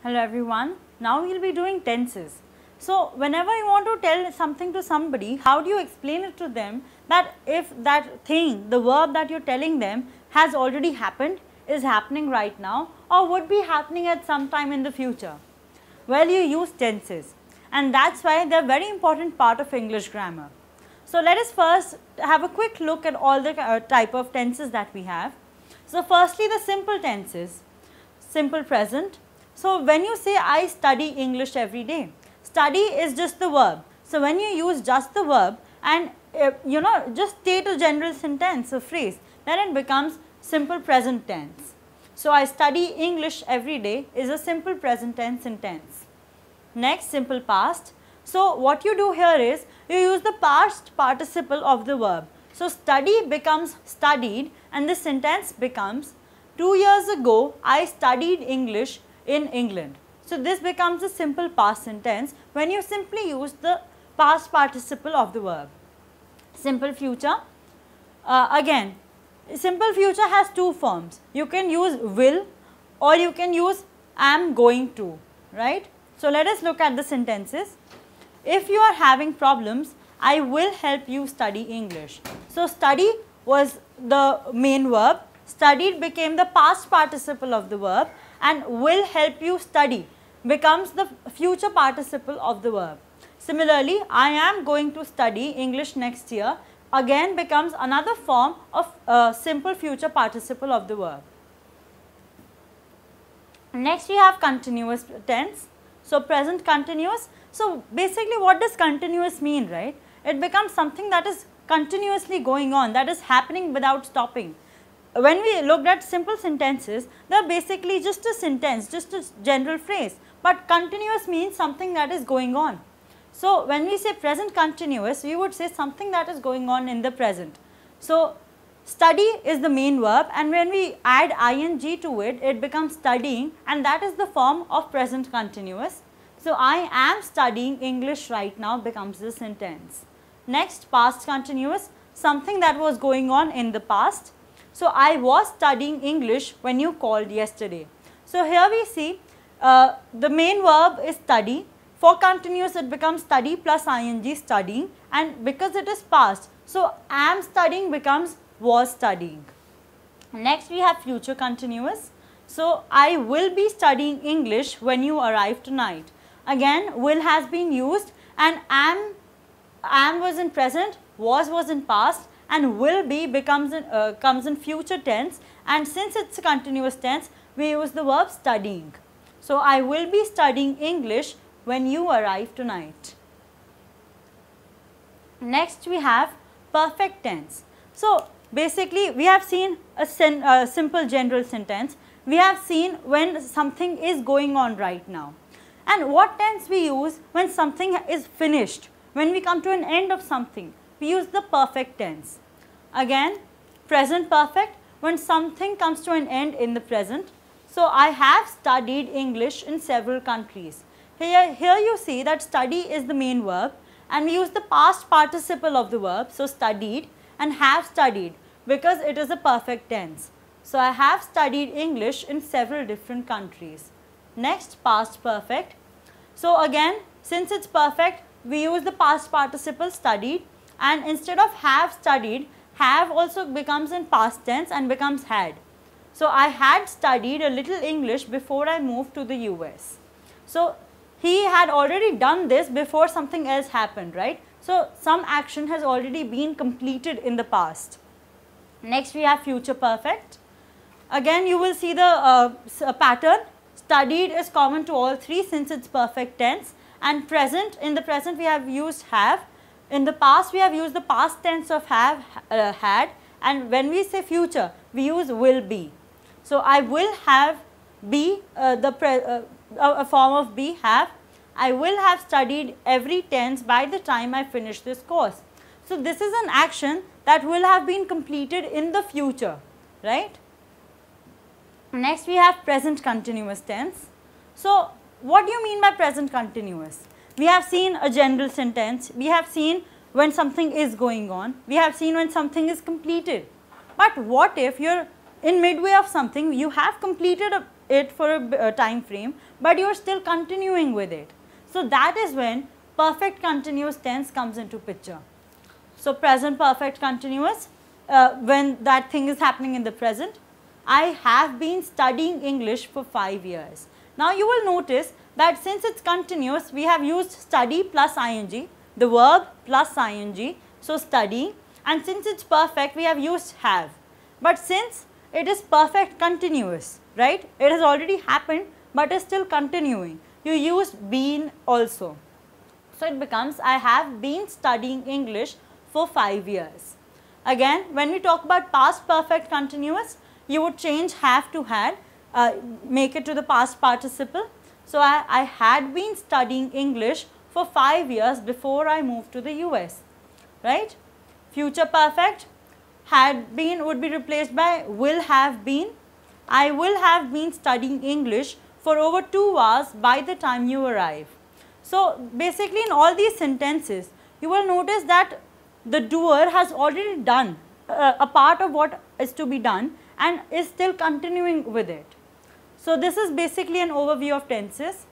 Hello everyone. Now we will be doing tenses. So whenever you want to tell something to somebody, how do you explain it to them that if that thing, the verb that you are telling them has already happened, is happening right now, or would be happening at some time in the future? Well, you use tenses, and that's why they are very important part of English grammar. So let us first have a quick look at all the type of tenses that we have. So firstly, the simple tenses, simple present. So when you say I study English every day, study is just the verb. So when you use just the verb and just state a general sentence or phrase, then it becomes simple present tense. So I study English every day is a simple present tense sentence. Next, simple past. So what you do here is you use the past participle of the verb. So study becomes studied and this sentence becomes 2 years ago I studied English in England. So this becomes a simple past sentence when you simply use the past participle of the verb. Simple future, again simple future has two forms. You can use will or you can use am going to, right. So let us look at the sentences. If you are having problems, I will help you study English. So study was the main verb, studied became the past participle of the verb, and will help you study becomes the future participle of the verb. Similarly, I am going to study English next year again becomes another form of simple future participle of the verb. Next we have continuous tense. So present continuous. So basically what does continuous mean, right? It becomes something that is continuously going on, that is happening without stopping. When we looked at simple sentences, they are basically just a sentence, just a general phrase, but continuous means something that is going on. So when we say present continuous, we would say something that is going on in the present. So study is the main verb, and when we add ing to it, it becomes studying, and that is the form of present continuous. So I am studying English right now becomes the sentence. Next, past continuous, something that was going on in the past. So I was studying English when you called yesterday. So here we see the main verb is study. For continuous it becomes study plus ing studying, and because it is past, so am studying becomes was studying. Next we have future continuous. So I will be studying English when you arrive tonight. Again will has been used, and am was in present, was in past, and will be becomes comes in future tense, and since it is a continuous tense we use the verb studying. So I will be studying English when you arrive tonight. Next we have perfect tense. So basically we have seen a simple general sentence, we have seen when something is going on right now. And what tense we use when something is finished, when we come to an end of something, we use the perfect tense. Again, present perfect when something comes to an end in the present. So I have studied English in several countries. Here you see that study is the main verb, and we use the past participle of the verb, so studied, and have studied because it is a perfect tense. So I have studied English in several different countries. Next, past perfect. So again, since it's perfect, we use the past participle studied, and instead of have studied, have also becomes in past tense and becomes had. So I had studied a little English before I moved to the US. So he had already done this before something else happened, right? So some action has already been completed in the past. Next we have future perfect. Again you will see the pattern. Studied is common to all three since it's perfect tense, and present, in the present we have used have. In the past we have used the past tense of have, had, and when we say future we use will be. So I will have be a form of be have. I will have studied every tense by the time I finish this course. So this is an action that will have been completed in the future, right. Next we have present continuous tense. So what do you mean by present continuous? We have seen a general sentence, we have seen when something is going on, we have seen when something is completed. But what if you are in midway of something, you have completed it for a time frame, but you are still continuing with it. So that is when perfect continuous tense comes into picture. So present perfect continuous, when that thing is happening in the present. I have been studying English for 5 years. Now you will notice that since it's continuous, we have used study plus ing, the verb plus ing, so studying, and since it's perfect, we have used have. But since it is perfect continuous, right, it has already happened but is still continuing, you used been also. So it becomes I have been studying English for 5 years. Again, when we talk about past perfect continuous, you would change have to had, make it to the past participle. So I had been studying English for 5 years before I moved to the US, right. Future perfect, had been would be replaced by will have been. I will have been studying English for over 2 hours by the time you arrive. So basically in all these sentences, you will notice that the doer has already done a part of what is to be done and is still continuing with it. So this is basically an overview of tenses.